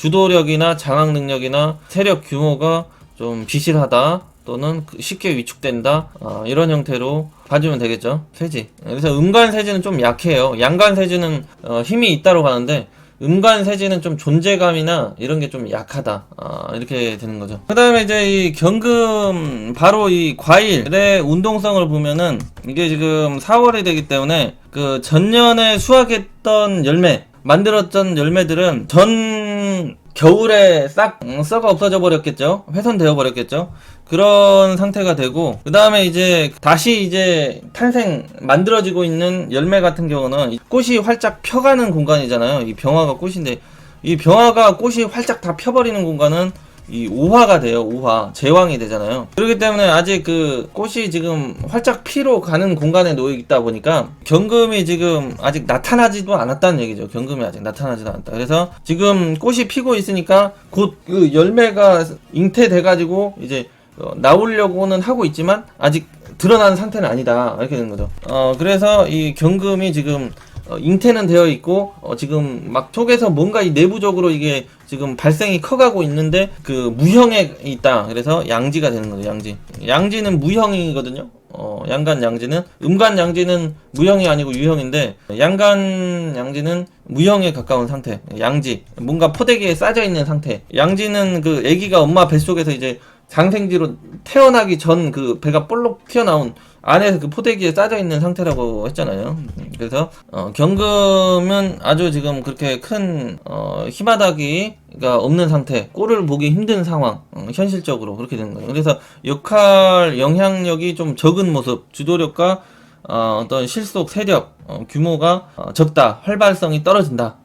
주도력이나 장악 능력이나 세력 규모가 좀 비실하다 또는 쉽게 위축된다, 이런 형태로 봐주면 되겠죠. 세지. 그래서 음간세지는 좀 약해요. 양간세지는 힘이 있다로 가는데 음간세지는 좀 존재감이나 이런 게 좀 약하다, 이렇게 되는 거죠. 그 다음에 이제 이 경금 바로 이 과일의 운동성을 보면은 이게 지금 4월이 되기 때문에 그 전년에 수확했던 열매, 만들었던 열매들은 전 겨울에 싹 썩어 없어져 버렸겠죠. 훼손되어 버렸겠죠. 그런 상태가 되고, 그 다음에 이제 다시 이제 탄생 만들어지고 있는 열매 같은 경우는 꽃이 활짝 펴가는 공간이잖아요. 이 병화가 꽃인데, 이 병화가 꽃이 활짝 다 펴버리는 공간은 이 오화가 돼요. 오화 제왕이 되잖아요. 그렇기 때문에 아직 그 꽃이 지금 활짝 피로 가는 공간에 놓여 있다 보니까 경금이 지금 아직 나타나지도 않았다는 얘기죠. 경금이 아직 나타나지도 않았다. 그래서 지금 꽃이 피고 있으니까 곧 그 열매가 잉태돼 가지고 이제 나오려고는 하고 있지만 아직 드러난 상태는 아니다, 이렇게 되는 거죠. 그래서 이 경금이 지금 잉태는 되어 있고, 지금 막 속에서 뭔가 이 내부적으로 이게 지금 발생이 커가고 있는데 그 무형에 있다. 그래서 양지가 되는 거죠. 양지는 무형이거든요. 양간 양지는, 음간 양지는 무형이 아니고 유형인데, 양간 양지는 무형에 가까운 상태. 양지, 뭔가 포대기에 싸져 있는 상태. 양지는 그 아기가 엄마 뱃속에서 이제 장생지로 태어나기 전 그 배가 볼록 튀어나온 안에서 그 포대기에 싸져 있는 상태라고 했잖아요. 그래서 경금은 아주 지금 그렇게 큰 힘바닥이가 없는 상태, 꼴을 보기 힘든 상황, 현실적으로 그렇게 되는 거예요. 그래서 역할 영향력이 좀 적은 모습, 주도력과 어떤 실속 세력 규모가 적다, 활발성이 떨어진다,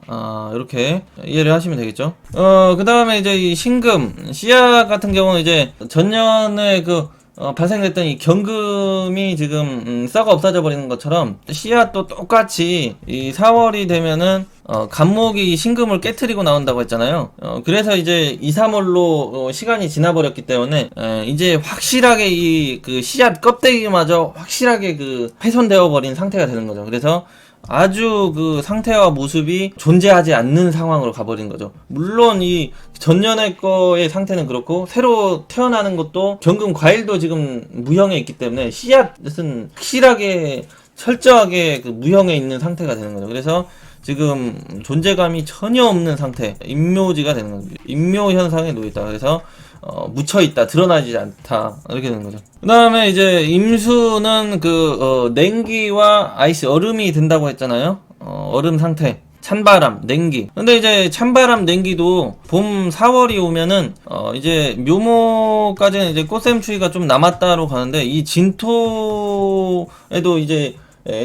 이렇게 이해를 하시면 되겠죠. 그 다음에 이제 이 신금 씨앗 같은 경우는 이제 전년에 그 발생됐던 이 경금이 지금 썩어 없어져 버리는 것처럼 씨앗도 똑같이 이 4월이 되면은 간목이 신금을 깨트리고 나온다고 했잖아요. 그래서 이제 2, 3월로 시간이 지나버렸기 때문에 이제 확실하게 이 그 씨앗 껍데기마저 확실하게 그 훼손되어 버린 상태가 되는 거죠. 그래서 아주 그 상태와 모습이 존재하지 않는 상황으로 가버린 거죠. 물론 이 전년의 거의 상태는 그렇고, 새로 태어나는 것도 경금 과일도 지금 무형에 있기 때문에 씨앗은 확실하게 철저하게 그 무형에 있는 상태가 되는 거죠. 그래서 지금 존재감이 전혀 없는 상태, 임묘지가 되는 거죠. 임묘 현상에 놓여있다. 그래서 묻혀있다, 드러나지 않다, 이렇게 되는 거죠. 그 다음에 이제 임수는 그 냉기와 아이스, 얼음이 된다고 했잖아요. 얼음 상태, 찬바람, 냉기. 근데 이제 찬바람, 냉기도 봄 4월이 오면은 이제 묘목까지는 이제 꽃샘추위가 좀 남았다로 가는데, 이 진토에도 이제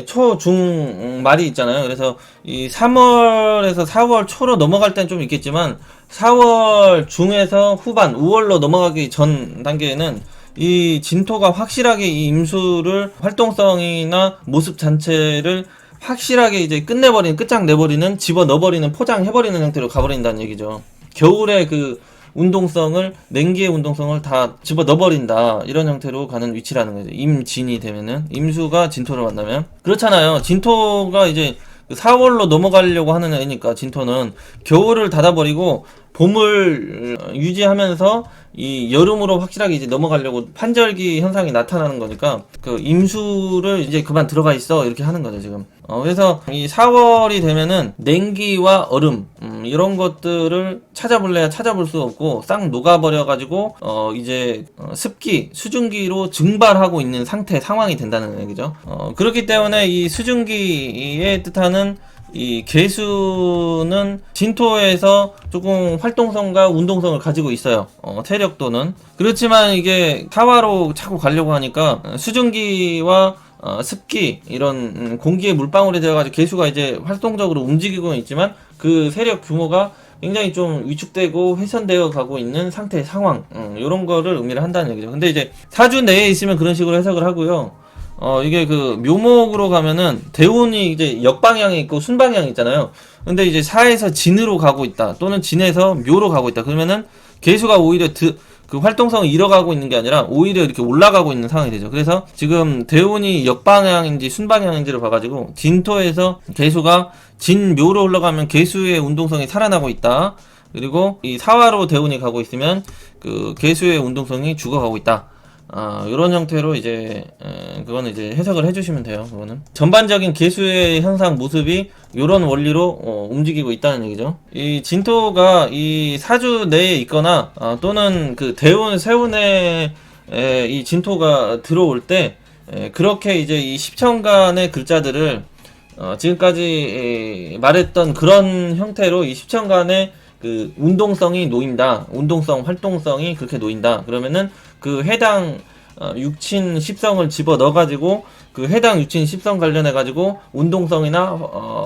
초, 중, 말이 있잖아요. 그래서 이 3월에서 4월 초로 넘어갈 때는 좀 있겠지만 4월 중에서 후반, 5월로 넘어가기 전 단계에는 이 진토가 확실하게 이 임수를 활동성이나 모습 자체를 확실하게 이제 끝장내버리는, 집어 넣어버리는, 포장해버리는 형태로 가버린다는 얘기죠. 겨울에 그 운동성을, 냉기의 운동성을 다 집어 넣어버린다, 이런 형태로 가는 위치라는 거죠. 임진이 되면은, 임수가 진토를 만나면. 그렇잖아요. 진토가 이제 4월로 넘어가려고 하는 애니까, 진토는 겨울을 닫아버리고 봄을 유지하면서 이 여름으로 확실하게 이제 넘어가려고 판절기 현상이 나타나는 거니까, 그 임수를 이제 그만 들어가 있어, 이렇게 하는 거죠 지금. 그래서 이 4월이 되면은 냉기와 얼음, 이런 것들을 찾아볼래야 찾아볼 수 없고 싹 녹아버려 가지고 이제 습기, 수증기로 증발하고 있는 상황이 된다는 얘기죠. 그렇기 때문에 이 수증기의 뜻하는 이 괴수는 진토에서 조금 활동성과 운동성을 가지고 있어요. 세력도는. 그렇지만 이게 타화로 자꾸 가려고 하니까 수증기와 습기, 이런 공기의 물방울이 되어가지고 괴수가 이제 활동적으로 움직이고 있지만 그 세력 규모가 굉장히 좀 위축되고 훼손되어 가고 있는 상태의 상황, 이런 거를 의미를 한다는 얘기죠. 근데 이제 사주 내에 있으면 그런 식으로 해석을 하고요. 이게 그 묘목으로 가면은 대운이 이제 역방향이 있고 순방향이 있잖아요. 근데 이제 사에서 진으로 가고 있다, 또는 진에서 묘로 가고 있다. 그러면은 개수가 오히려 그 활동성을 잃어가고 있는 게 아니라 오히려 이렇게 올라가고 있는 상황이 되죠. 그래서 지금 대운이 역방향인지 순방향인지를 봐가지고 진토에서 개수가 진묘로 흘러가면 개수의 운동성이 살아나고 있다, 그리고 이 사화로 대운이 가고 있으면 그 개수의 운동성이 죽어가고 있다. 이런 형태로 이제 그거는 이제 해석을 해주시면 돼요. 그거는 전반적인 개수의 현상 모습이 이런 원리로 움직이고 있다는 얘기죠. 이 진토가 이 사주 내에 있거나 또는 그 대운 세운에 이 진토가 들어올 때 그렇게 이제 이 십천간의 글자들을 지금까지 말했던 그런 형태로 이 십천간의 그 운동성이 놓인다. 운동성, 활동성이 그렇게 놓인다. 그러면은 그 해당 육친 십성을 집어 넣어가지고 그 해당 육친 십성 관련해가지고 운동성이나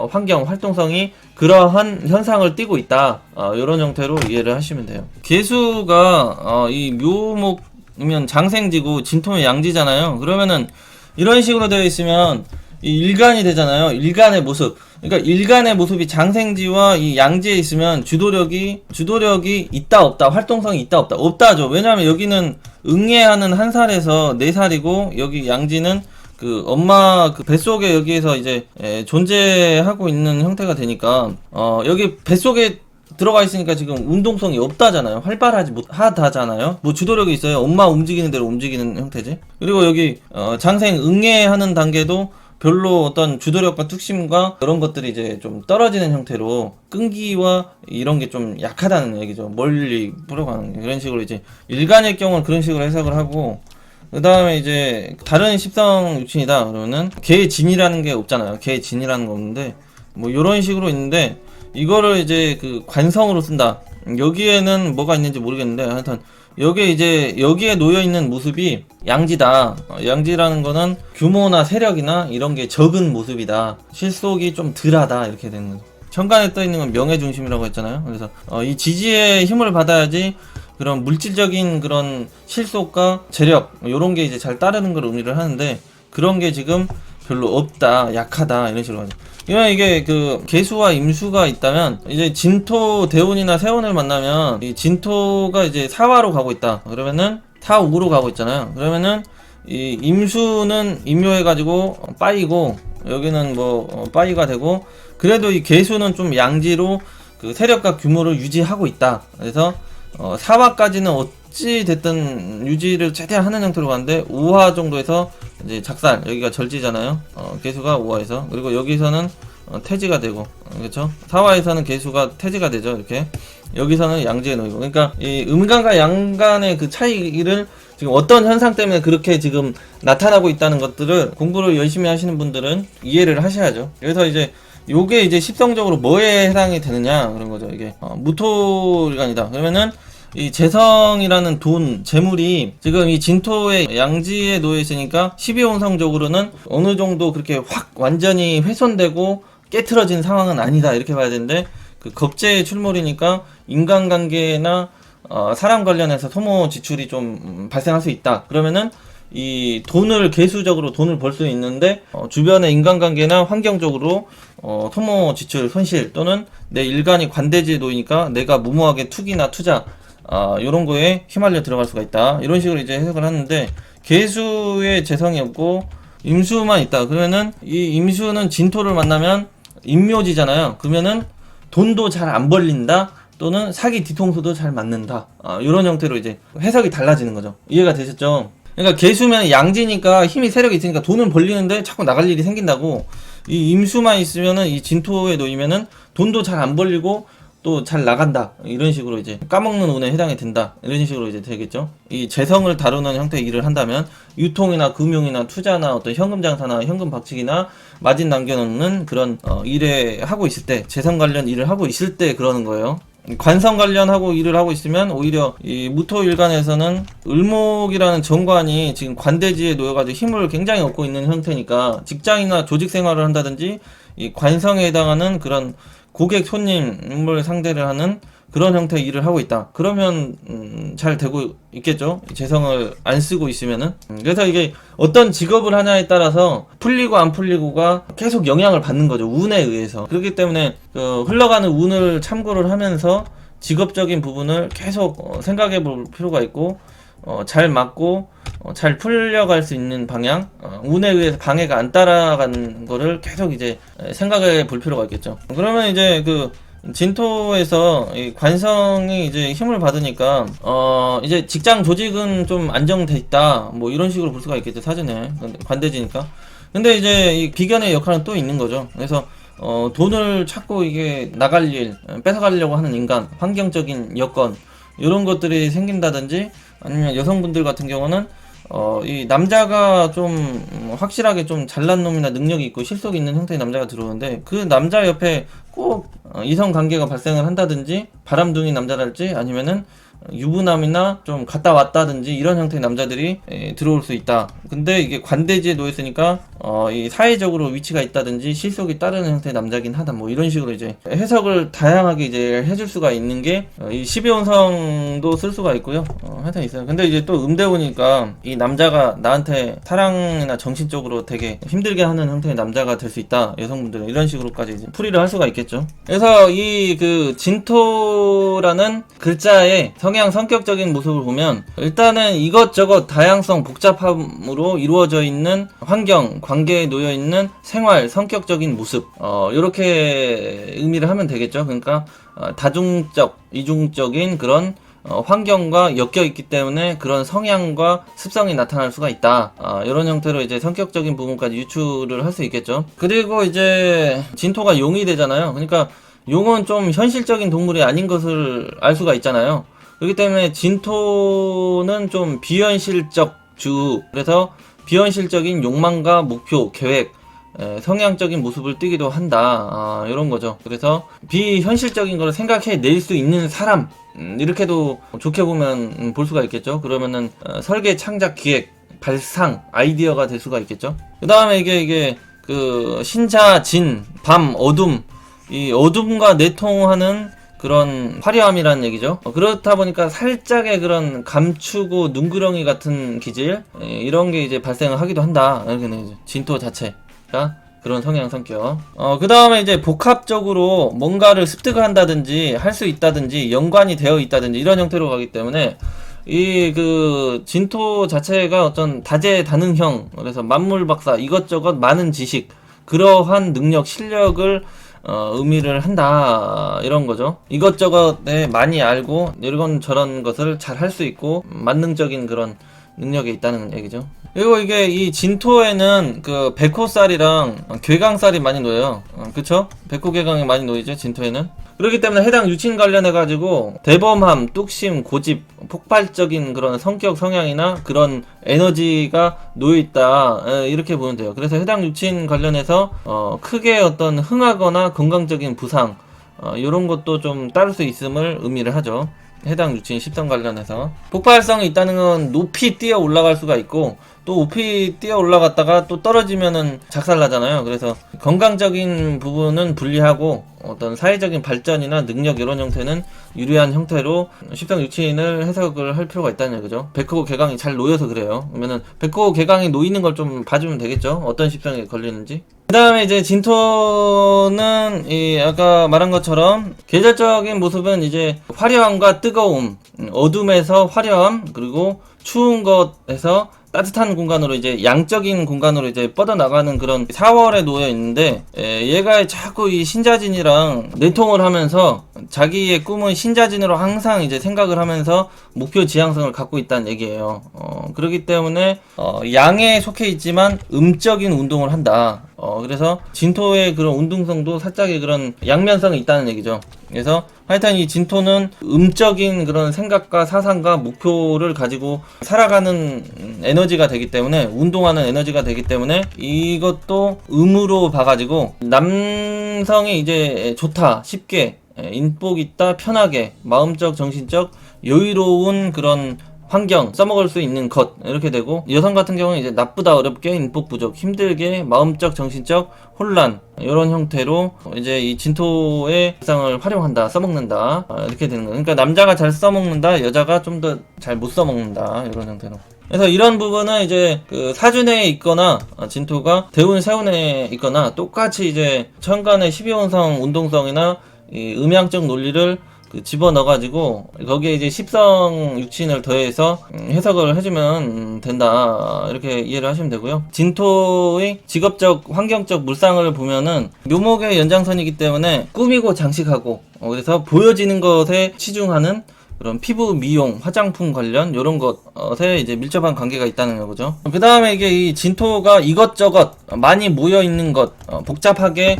환경, 활동성이 그러한 현상을 띠고 있다. 이런 형태로 이해를 하시면 돼요. 개수가 이 묘목이면 장생지고 진토면 양지잖아요. 그러면은 이런 식으로 되어 있으면 이 일간이 되잖아요. 일간의 모습. 그러니까 일간의 모습이 장생지와 이 양지에 있으면 주도력이 있다 없다, 활동성이 있다 없다, 없다죠. 왜냐하면 여기는 응애하는 한 살에서 4살이고 여기 양지는 그 엄마 그 뱃속에 여기에서 이제 존재하고 있는 형태가 되니까 여기 뱃속에 들어가 있으니까 지금 운동성이 없다잖아요. 활발하지 못하다잖아요. 뭐 주도력이 있어요. 엄마 움직이는 대로 움직이는 형태지. 그리고 여기 장생 응애하는 단계도 별로 어떤 주도력과 뚝심과 그런 것들이 이제 좀 떨어지는 형태로 끈기와 이런 게 좀 약하다는 얘기죠. 멀리 풀어가는 이런 식으로 이제 일간일 경우는 그런 식으로 해석을 하고, 그 다음에 이제 다른 십성 육친이다 그러면은 개진이라는 게 없잖아요. 개진이라는 거 없는데 뭐 이런 식으로 있는데 이거를 이제 그 관성으로 쓴다. 여기에는 뭐가 있는지 모르겠는데 하여튼 여기에 놓여있는 모습이 양지다. 양지라는 거는 규모나 세력이나 이런 게 적은 모습이다. 실속이 좀 덜하다. 이렇게 되는 거죠. 천간에 떠있는 건 명예 중심이라고 했잖아요. 그래서 이 지지의 힘을 받아야지 그런 물질적인 그런 실속과 재력 요런 게 이제 잘 따르는 걸 의미를 하는데 그런 게 지금 별로 없다. 약하다. 이런 식으로 하죠. 이게 그 개수와 임수가 있다면 이제 진토 대운이나 세운을 만나면 이 진토가 이제 사화로 가고 있다. 그러면은 타옥으로 가고 있잖아요. 그러면은 이 임수는 임묘해가지고 빠이고 여기는 뭐 빠이가 되고 그래도 이 개수는 좀 양지로 그 세력과 규모를 유지하고 있다. 그래서 사화까지는 어찌 됐든 유지를 최대한 하는 형태로 가는데 5화 정도에서 이제 작살 여기가 절지잖아요. 개수가 5화에서 그리고 여기서는 태지가 되고 그렇죠. 4화에서는 개수가 태지가 되죠. 이렇게 여기서는 양지에 놓이고 그러니까 이 음간과 양간의 그 차이를 지금 어떤 현상 때문에 그렇게 지금 나타나고 있다는 것들을 공부를 열심히 하시는 분들은 이해를 하셔야죠. 그래서 이제 요게 이제 십성적으로 뭐에 해당이 되느냐 그런 거죠. 이게 무토일간이다. 그러면은 이 재성이라는 돈, 재물이 지금 이 진토의 양지에 놓여 있으니까 12혼성적으로는 어느 정도 그렇게 확 완전히 훼손되고 깨트러진 상황은 아니다. 이렇게 봐야 되는데 그 겁재의 출몰이니까 인간관계나 사람 관련해서 소모 지출이 좀 발생할 수 있다. 그러면은 이 돈을 개수적으로 돈을 벌 수 있는데 주변의 인간관계나 환경적으로 소모 지출 손실 또는 내 일간이 관대지에 놓이니까 내가 무모하게 투기나 투자 요런 거에 휘말려 들어갈 수가 있다. 이런 식으로 이제 해석을 하는데 개수의 재성이 없고 임수만 있다. 그러면은 이 임수는 진토를 만나면 임묘지잖아요. 그러면은 돈도 잘 안 벌린다. 또는 사기 뒤통수도 잘 맞는다. 요런 형태로 이제 해석이 달라지는 거죠. 이해가 되셨죠? 그러니까 개수면 양지니까 힘이 세력이 있으니까 돈은 벌리는데 자꾸 나갈 일이 생긴다고. 이 임수만 있으면은 이 진토에 놓이면은 돈도 잘 안 벌리고 또 잘 나간다. 이런 식으로 이제 까먹는 운에 해당이 된다. 이런 식으로 이제 되겠죠. 이 재성을 다루는 형태의 일을 한다면 유통이나 금융이나 투자나 어떤 현금 장사나 현금 박치기나 마진 남겨놓는 그런 일에 하고 있을 때 재성 관련 일을 하고 있을 때 그러는 거예요. 관성 관련하고 일을 하고 있으면 오히려 이 무토일간에서는 을목이라는 정관이 지금 관대지에 놓여가지고 힘을 굉장히 얻고 있는 형태니까 직장이나 조직 생활을 한다든지 이 관성에 해당하는 그런 고객 손님을 상대를 하는 그런 형태의 일을 하고 있다. 그러면 잘 되고 있겠죠. 재성을 안 쓰고 있으면은. 그래서 이게 어떤 직업을 하냐에 따라서 풀리고 안 풀리고가 계속 영향을 받는 거죠. 운에 의해서. 그렇기 때문에 흘러가는 운을 참고를 하면서 직업적인 부분을 계속 생각해 볼 필요가 있고 잘 맞고 잘 풀려갈 수 있는 방향, 운에 의해서 방해가 안 따라가는 거를 계속 이제 생각해 볼 필요가 있겠죠. 그러면 이제 그 진토에서 이 관성이 이제 힘을 받으니까 이제 직장 조직은 좀 안정돼 있다 뭐 이런 식으로 볼 수가 있겠죠. 사전에 관대지니까. 근데 이제 이 비견의 역할은 또 있는 거죠. 그래서 돈을 찾고 이게 나갈 일, 뺏어가려고 하는 인간, 환경적인 여건 이런 것들이 생긴다든지, 아니면 여성분들 같은 경우는 이 남자가 좀 확실하게 좀 잘난 놈이나 능력이 있고 실속이 있는 형태의 남자가 들어오는데, 그 남자 옆에 꼭 이성 관계가 발생을 한다든지, 바람둥이 남자랄지 아니면은 유부남이나 좀 갔다 왔다든지 이런 형태의 남자들이 들어올 수 있다. 근데 이게 관대지에 놓였으니까 이 사회적으로 위치가 있다든지 실속이 따르는 형태의 남자긴 하다, 뭐 이런 식으로 이제 해석을 다양하게 이제 해줄 수가 있는 게 이 12혼성도 쓸 수가 있고요. 하여튼 있어요. 근데 이제 또 음대오니까 이 남자가 나한테 사랑이나 정신적으로 되게 힘들게 하는 형태의 남자가 될 수 있다, 여성분들은 이런 식으로까지 이제 풀이를 할 수가 있겠죠. 그래서 이 그 진토라는 글자의 성향 성격적인 모습을 보면, 일단은 이것저것 다양성 복잡함으로 이루어져 있는 환경, 관계에 놓여 있는 생활, 성격적인 모습, 이렇게 의미를 하면 되겠죠. 그러니까 다중적, 이중적인 그런 환경과 엮여 있기 때문에 그런 성향과 습성이 나타날 수가 있다. 이런 형태로 이제 성격적인 부분까지 유추를 할 수 있겠죠. 그리고 이제 진토가 용이 되잖아요. 그러니까 용은 좀 현실적인 동물이 아닌 것을 알 수가 있잖아요. 그렇기 때문에 진토는 좀 비현실적 주, 그래서 비현실적인 욕망과 목표, 계획, 성향적인 모습을 띠기도 한다, 이런 거죠. 그래서 비현실적인 걸 생각해 낼 수 있는 사람, 이렇게도 좋게 보면 볼 수가 있겠죠. 그러면은 설계, 창작, 기획, 발상, 아이디어가 될 수가 있겠죠. 그 다음에 이게 그 신자, 진, 밤, 어둠, 이 어둠과 내통하는 그런 화려함이라는 얘기죠. 그렇다 보니까 살짝의 그런 감추고 눈구렁이 같은 기질, 이런 게 이제 발생을 하기도 한다. 이렇게 진토 자체가 그런 성향 성격. 그 다음에 이제 복합적으로 뭔가를 습득을 한다든지 할 수 있다든지 연관이 되어 있다든지 이런 형태로 가기 때문에 이 그 진토 자체가 어떤 다재다능형, 그래서 만물박사, 이것저것 많은 지식, 그러한 능력, 실력을 의미를 한다, 이런 거죠. 이것저것에 많이 알고 이런 저런 것을 잘 할 수 있고 만능적인 그런 능력이 있다는 얘기죠. 그리고 이게 이 진토에는 그 백호살이랑 괴강살이 많이 놓여요. 그쵸? 백호괴강이 많이 놓이죠, 진토에는. 그렇기 때문에 해당 유친 관련해가지고 대범함, 뚝심, 고집, 폭발적인 그런 성격, 성향이나 그런 에너지가 놓여있다, 이렇게 보면 돼요. 그래서 해당 유친 관련해서 크게 어떤 흥하거나 건강적인 부상, 이런 것도 좀 따를 수 있음을 의미를 하죠. 해당 유친 10성 관련해서 폭발성이 있다는 건 높이 뛰어 올라갈 수가 있고, 또 높이 뛰어 올라갔다가 또 떨어지면은 작살나잖아요. 그래서 건강적인 부분은 분리하고 어떤 사회적인 발전이나 능력 이런 형태는 유리한 형태로 10성 유친을 해석을 할 필요가 있다는 얘기죠. 백호 개강이 잘 놓여서 그래요. 그러면은 백호 개강이 놓이는 걸 좀 봐주면 되겠죠. 어떤 10성에 걸리는지. 그 다음에 이제 진토는 이 아까 말한 것처럼 계절적인 모습은 이제 화려함과 뜨거움, 어둠에서 화려함, 그리고 추운 것에서 따뜻한 공간으로 이제 양적인 공간으로 이제 뻗어나가는 그런 4월에 놓여 있는데, 얘가 자꾸 이 신자진이랑 내통을 하면서 자기의 꿈은 신자진으로 항상 이제 생각을 하면서 목표 지향성을 갖고 있다는 얘기예요. 그렇기 때문에 양에 속해 있지만 음적인 운동을 한다. 그래서 진토의 그런 운동성도 살짝의 그런 양면성이 있다는 얘기죠. 그래서 하여튼 이 진토는 음적인 그런 생각과 사상과 목표를 가지고 살아가는 에너지가 되기 때문에, 운동하는 에너지가 되기 때문에 이것도 음으로 봐가지고 남성이 이제 좋다, 쉽게 인복 있다, 편하게 마음적, 정신적 여유로운 그런 환경, 써먹을 수 있는 것, 이렇게 되고, 여성 같은 경우는 이제 나쁘다, 어렵게, 인복 부족, 힘들게, 마음적, 정신적 혼란, 이런 형태로 이제 이 진토의 발상을 활용한다, 써먹는다, 이렇게 되는 거예요. 그러니까 남자가 잘 써먹는다, 여자가 좀 더 잘 못 써먹는다, 이런 형태로. 그래서 이런 부분은 이제 그 사준에 있거나 진토가 대운 세운에 있거나 똑같이 이제 천간의 12혼성 운동성이나 이 음양적 논리를 집어넣어가지고 거기에 이제 십성 육친을 더해서 해석을 해주면 된다, 이렇게 이해를 하시면 되고요. 진토의 직업적 환경적 물상을 보면은 묘목의 연장선이기 때문에 꾸미고 장식하고 그래서 보여지는 것에 치중하는 그런 피부 미용, 화장품 관련 이런 것에 이제 밀접한 관계가 있다는 거죠. 그 다음에 이게 이 진토가 이것저것 많이 모여 있는 것, 복잡하게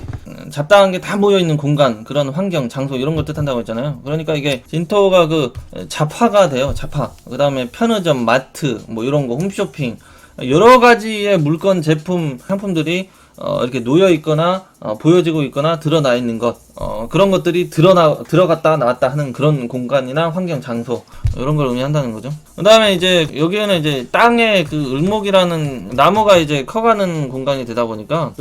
잡다한 게 다 모여 있는 공간, 그런 환경, 장소 이런 걸 뜻한다고 했잖아요. 그러니까 이게 진토가 그 잡화가 돼요. 잡화. 그 다음에 편의점, 마트, 뭐 이런 거, 홈쇼핑, 여러 가지의 물건, 제품, 상품들이 이렇게 놓여 있거나 보여지고 있거나 드러나 있는 것, 그런 것들이 들어갔다 나왔다 하는 그런 공간이나 환경, 장소 이런 걸 의미한다는 거죠. 그 다음에 이제 여기에는 이제 땅에 그 을목이라는 나무가 이제 커가는 공간이 되다 보니까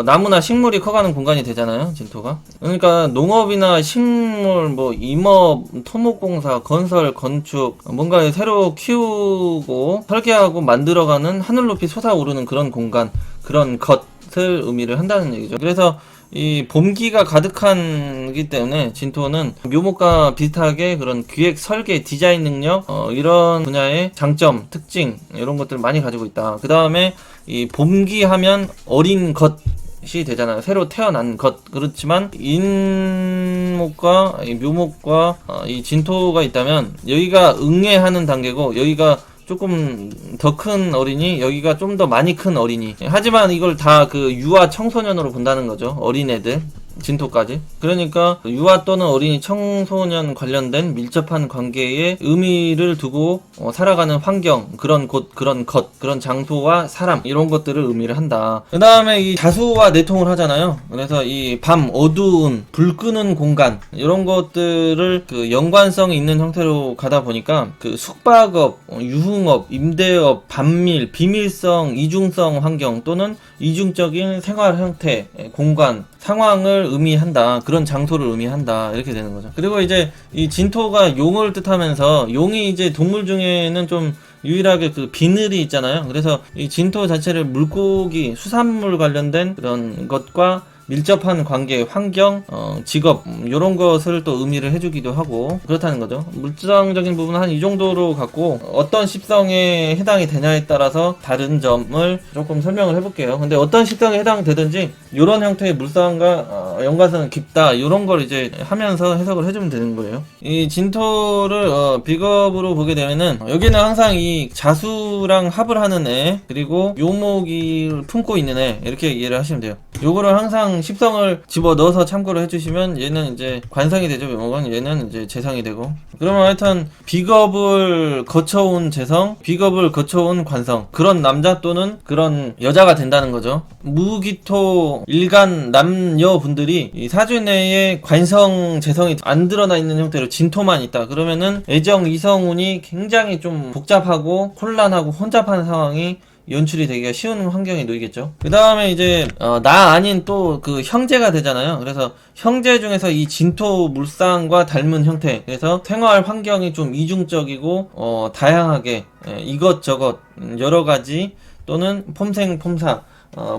나무나 식물이 커가는 공간이 되잖아요, 진토가. 그러니까 농업이나 식물, 뭐 임업, 토목공사, 건설, 건축, 뭔가 새로 키우고 설계하고 만들어가는 하늘 높이 솟아오르는 그런 공간, 그런 것을 의미를 한다는 얘기죠. 그래서 이 봄기가 가득한기 때문에 진토는 묘목과 비슷하게 그런 기획, 설계, 디자인 능력, 이런 분야의 장점, 특징 이런 것들을 많이 가지고 있다. 그 다음에 이 봄기 하면 어린 것이 되잖아요. 새로 태어난 것. 그렇지만 인목과 이 묘목과 이 진토가 있다면 여기가 응애하는 단계고 여기가 조금 더 큰 어린이, 여기가 좀 더 많이 큰 어린이. 하지만 이걸 다 그 유아 청소년으로 본다는 거죠. 어린애들. 진토까지. 그러니까 유아 또는 어린이 청소년 관련된 밀접한 관계에 의미를 두고 살아가는 환경, 그런 곳, 그런 것, 그런 장소와 사람 이런 것들을 의미를 한다. 그 다음에 이 자수와 내통을 하잖아요. 그래서 이 밤 어두운 불 끄는 공간 이런 것들을 그 연관성이 있는 형태로 가다 보니까 그 숙박업, 유흥업, 임대업, 반밀, 비밀성, 이중성 환경 또는 이중적인 생활 형태, 공간, 상황을 의미한다. 그런 장소를 의미한다. 이렇게 되는 거죠. 그리고 이제 이 진토가 용을 뜻하면서 용이 이제 동물 중에는 좀 유일하게 그 비늘이 있잖아요. 그래서 이 진토 자체를 물고기, 수산물 관련된 그런 것과 밀접한 관계, 환경, 직업 이런 것을 또 의미를 해주기도 하고 그렇다는 거죠. 물상적인 부분은 한 이 정도로 갖고 어떤 십성에 해당이 되냐에 따라서 다른 점을 조금 설명을 해볼게요. 근데 어떤 십성에 해당되든지 이런 형태의 물상과 연관성은 깊다 이런 걸 이제 하면서 해석을 해주면 되는 거예요. 이 진토를 비겁으로 보게 되면은 여기는 항상 이 자수랑 합을 하는 애, 그리고 묘목을 품고 있는 애, 이렇게 이해를 하시면 돼요. 요거를 항상 십성을 집어 넣어서 참고를 해주시면 얘는 이제 관성이 되죠. 묘목은 얘는 이제 재성이 되고. 그러면 하여튼 비겁을 거쳐온 재성, 비겁을 거쳐온 관성, 그런 남자 또는 그런 여자가 된다는 거죠. 무기토 일간 남녀분들이 이 사주 내에 관성, 재성이 안 드러나 있는 형태로 진토만 있다. 그러면은 애정, 이성운이 굉장히 좀 복잡하고 혼란하고 혼잡한 상황이 연출이 되기가 쉬운 환경에 놓이겠죠. 그 다음에 이제 나 아닌 또 그 형제가 되잖아요. 그래서 형제 중에서 이 진토 물상과 닮은 형태, 그래서 생활 환경이 좀 이중적이고 다양하게 이것저것 여러 가지 또는 폼생폼사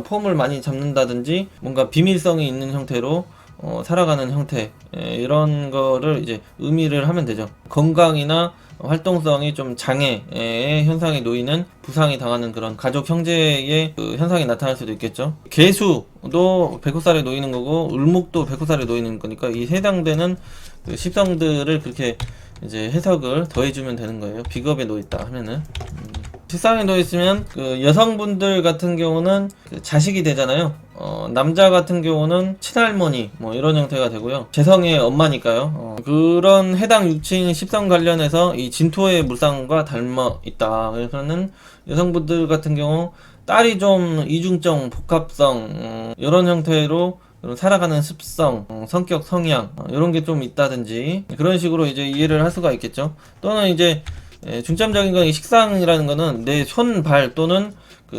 폼을 많이 잡는다든지 뭔가 비밀성이 있는 형태로 살아가는 형태, 이런 거를 이제 의미를 하면 되죠. 건강이나 활동성이 좀 장애의 현상이 놓이는, 부상이 당하는 그런 가족 형제의 그 현상이 나타날 수도 있겠죠. 개수도 백호살에 놓이는 거고 을목도 백호살에 놓이는 거니까 이 해당되는 그 십성들을 그렇게 이제 해석을 더해주면 되는 거예요. 비겁에 놓였다 하면은. 식상에 놓였으면 그 여성분들 같은 경우는 그 자식이 되잖아요. 남자 같은 경우는 친할머니 뭐 이런 형태가 되고요. 재성의 엄마니까요. 그런 해당 육친 십성 관련해서 이 진토의 물상과 닮아 있다. 그래서는 여성분들 같은 경우 딸이 좀 이중적 복합성 이런 형태로 살아가는 습성, 성격, 성향 이런 게 좀 있다든지 그런 식으로 이제 이해를 할 수가 있겠죠. 또는 이제 중점적인 건 이 식상이라는 거는 내 손, 발 또는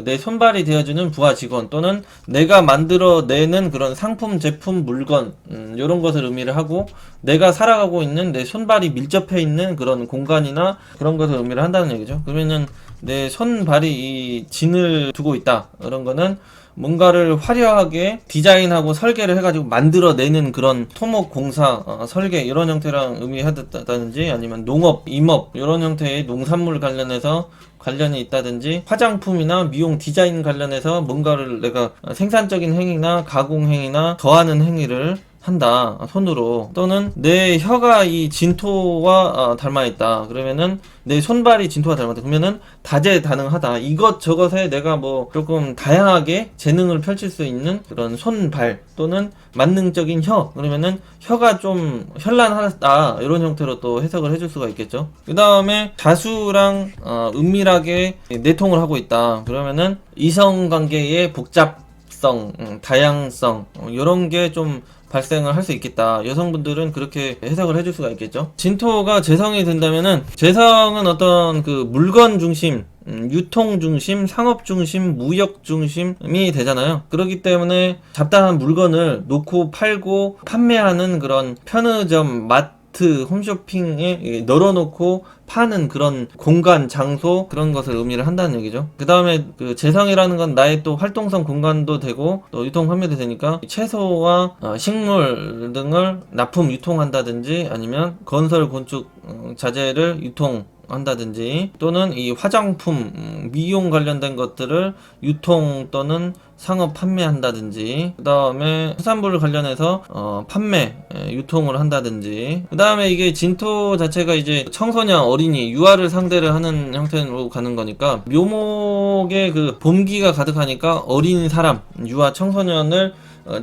내 손발이 되어주는 부하 직원 또는 내가 만들어내는 그런 상품, 제품, 물건 이런 것을 의미를 하고 내가 살아가고 있는 내 손발이 밀접해 있는 그런 공간이나 그런 것을 의미를 한다는 얘기죠. 그러면은 내 손발이 이 진을 두고 있다. 이런 거는 뭔가를 화려하게 디자인하고 설계를 해가지고 만들어내는 그런 토목, 공사, 설계 이런 형태랑 의미하다든지 아니면 농업, 임업 이런 형태의 농산물 관련해서 관련이 있다든지 화장품이나 미용 디자인 관련해서 뭔가를 내가 생산적인 행위나 가공 행위나 더하는 행위를 한다. 손으로. 또는 내 혀가 이 진토와 닮아있다. 그러면은 내 손발이 진토와 닮았다. 그러면은 다재다능하다. 이것저것에 내가 뭐 조금 다양하게 재능을 펼칠 수 있는 그런 손발 또는 만능적인 혀. 그러면은 혀가 좀 현란하다. 이런 형태로 또 해석을 해줄 수가 있겠죠. 그 다음에 자수랑 은밀하게 내통을 하고 있다. 그러면은 이성관계의 복잡성, 다양성 이런 게 좀 발생을 할 수 있겠다. 여성분들은 그렇게 해석을 해줄 수가 있겠죠. 진토가 재성이 된다면은 재성은 어떤 그 물건 중심, 유통 중심, 상업 중심, 무역 중심이 되잖아요. 그렇기 때문에 잡다한 물건을 놓고 팔고 판매하는 그런 편의점, 마트, 홈쇼핑에 널어놓고 파는 그런 공간, 장소 그런 것을 의미를 한다는 얘기죠. 그 다음에 그 재성이라는 건 나의 또 활동성 공간도 되고 또 유통 판매도 되니까 채소와 식물 등을 납품 유통한다든지 아니면 건설 건축 자재를 유통한다든지 또는 이 화장품 미용 관련된 것들을 유통 또는 상업 판매한다든지 그 다음에 수산물 관련해서 판매 유통을 한다든지 그 다음에 이게 진토 자체가 이제 청소년 어린이 유아를 상대를 하는 형태로 가는 거니까 묘목의 그 봄기가 가득하니까 어린 사람 유아 청소년을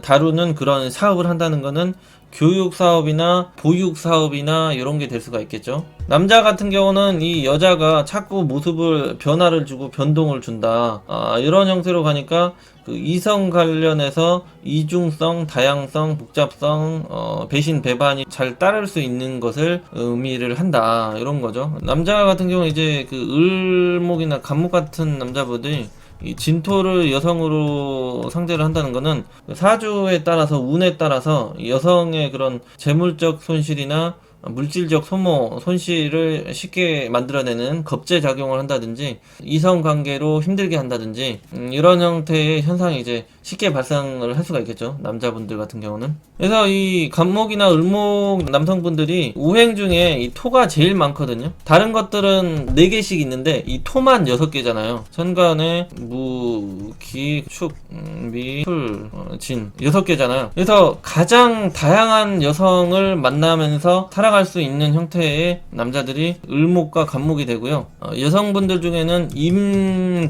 다루는 그런 사업을 한다는 거는 교육 사업이나 보육 사업이나 이런 게 될 수가 있겠죠. 남자 같은 경우는 이 여자가 자꾸 모습을 변화를 주고 변동을 준다. 이런 형태로 가니까 그 이성 관련해서 이중성, 다양성, 복잡성, 배신, 배반이 잘 따를 수 있는 것을 의미를 한다. 이런 거죠. 남자 같은 경우 이제 그 을목이나 간목 같은 남자분들이 이 진토를 여성으로 상대를 한다는 거는 사주에 따라서 운에 따라서 여성의 그런 재물적 손실이나 물질적 소모, 손실을 쉽게 만들어내는 겁제작용을 한다든지 이성관계로 힘들게 한다든지 이런 형태의 현상이 이제 쉽게 발생을 할 수가 있겠죠. 남자분들 같은 경우는. 그래서 이 간목이나 을목 남성분들이 우행 중에 이 토가 제일 많거든요. 다른 것들은 4개씩 있는데 이 토만 6개잖아요. 천간에 무, 기, 축, 미, 풀, 진 6개잖아요. 그래서 가장 다양한 여성을 만나면서 살아갈 수 있는 형태의 남자들이 을목과 간목이 되고요. 여성분들 중에는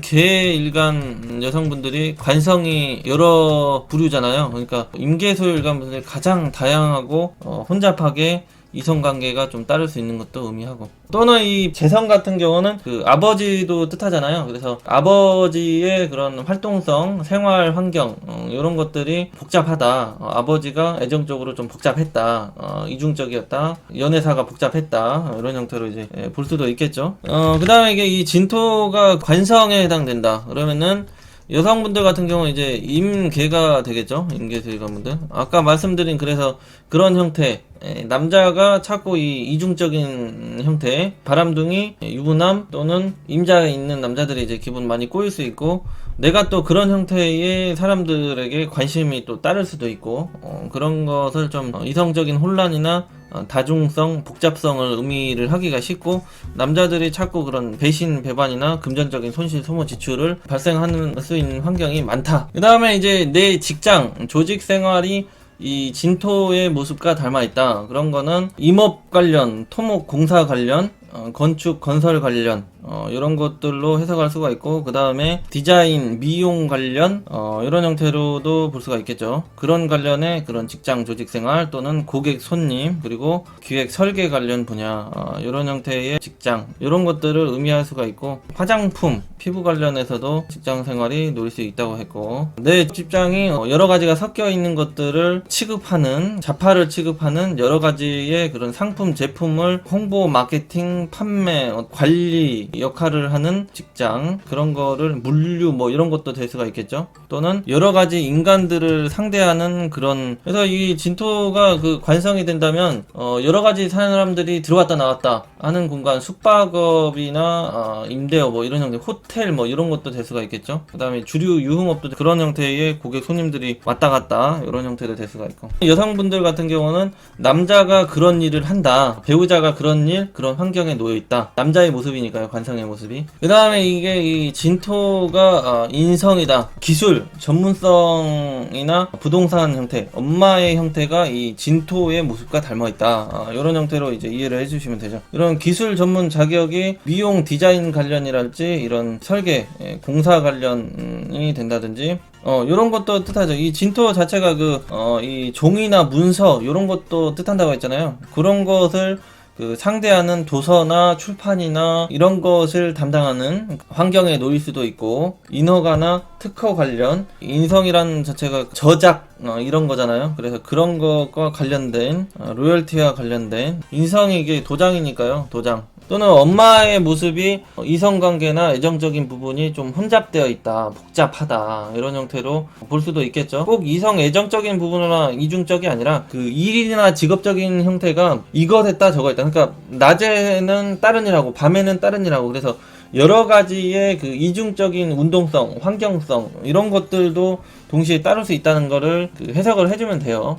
임계일간 여성분들이 관성이 여러 부류잖아요. 그러니까 임계소일간 분들이 가장 다양하고 혼잡하게 이성관계가 좀 따를 수 있는 것도 의미하고 또는 이 재성 같은 경우는 그 아버지도 뜻하잖아요. 그래서 아버지의 그런 활동성, 생활 환경 이런 것들이 복잡하다. 아버지가 애정적으로 좀 복잡했다. 이중적이었다. 연애사가 복잡했다. 이런 형태로 이제 볼 수도 있겠죠. 그 다음에 이게 이 진토가 관성에 해당된다. 그러면은 여성분들 같은 경우 이제 임계가 되겠죠. 임계수일관분들. 아까 말씀드린 그래서 그런 형태 남자가 자꾸 이 이중적인 형태 바람둥이 유부남 또는 임자에 있는 남자들이 이제 기분 많이 꼬일 수 있고 내가 또 그런 형태의 사람들에게 관심이 또 따를 수도 있고 그런 것을 좀 이성적인 혼란이나 다중성, 복잡성을 의미를 하기가 쉽고 남자들이 자꾸 그런 배신, 배반이나 금전적인 손실, 소모, 지출을 발생하는 수 있는 환경이 많다. 그 다음에 이제 내 직장, 조직 생활이 이 진토의 모습과 닮아있다. 그런 거는 임업 관련, 토목, 공사 관련, 건축, 건설 관련 이런 것들로 해석할 수가 있고 그 다음에 디자인, 미용 관련 이런 형태로도 볼 수가 있겠죠. 그런 관련의 그런 직장, 조직생활 또는 고객, 손님 그리고 기획, 설계 관련 분야 이런 형태의 직장 이런 것들을 의미할 수가 있고 화장품, 피부 관련해서도 직장생활이 놓일 수 있다고 했고 내 직장이 여러 가지가 섞여 있는 것들을 취급하는 자파를 취급하는 여러 가지의 그런 상품, 제품을 홍보, 마케팅, 판매, 관리 역할을 하는 직장, 그런 거를 물류 뭐 이런 것도 될 수가 있겠죠. 또는 여러 가지 인간들을 상대하는 그런, 그래서 이 진토가 그 관성이 된다면 여러 가지 사람들이 들어왔다 나왔다 하는 공간, 숙박업이나 임대업 뭐 이런 형태, 호텔 뭐 이런 것도 될 수가 있겠죠. 그 다음에 주류 유흥업도 그런 형태의 고객 손님들이 왔다 갔다 이런 형태도 될 수가 있고, 여성분들 같은 경우는 남자가 그런 일을 한다, 배우자가 그런 일, 그런 환경에 놓여 있다, 남자의 모습이니까요, 관성의 모습이. 그 다음에 이게 이 진토가 인성이다, 기술 전문성이나 부동산 형태, 엄마의 형태가 이 진토의 모습과 닮아 있다, 이런 형태로 이제 이해를 해주시면 되죠. 이런 기술 전문 자격이 미용 디자인 관련이랄지 이런 설계 공사 관련이 된다든지 요런 것도 뜻하죠. 이 진토 자체가 이 종이나 문서 요런 것도 뜻한다고 했잖아요. 그런 것을 그 상대하는 도서나 출판이나 이런 것을 담당하는 환경에 놓일 수도 있고, 인허가나 특허 관련, 인성이라는 자체가 저작 이런 거잖아요. 그래서 그런 것과 관련된 로열티와 관련된, 인성이 이게 도장이니까요, 도장. 또는 엄마의 모습이 이성관계나 애정적인 부분이 좀 혼잡되어 있다, 복잡하다, 이런 형태로 볼 수도 있겠죠. 꼭 이성 애정적인 부분이나 이중적이 아니라 그 일이나 직업적인 형태가 이것 했다 저거 했다, 그러니까 낮에는 다른 일하고 밤에는 다른 일하고, 그래서 여러 가지의 그 이중적인 운동성, 환경성 이런 것들도 동시에 따를 수 있다는 거를 그 해석을 해주면 돼요.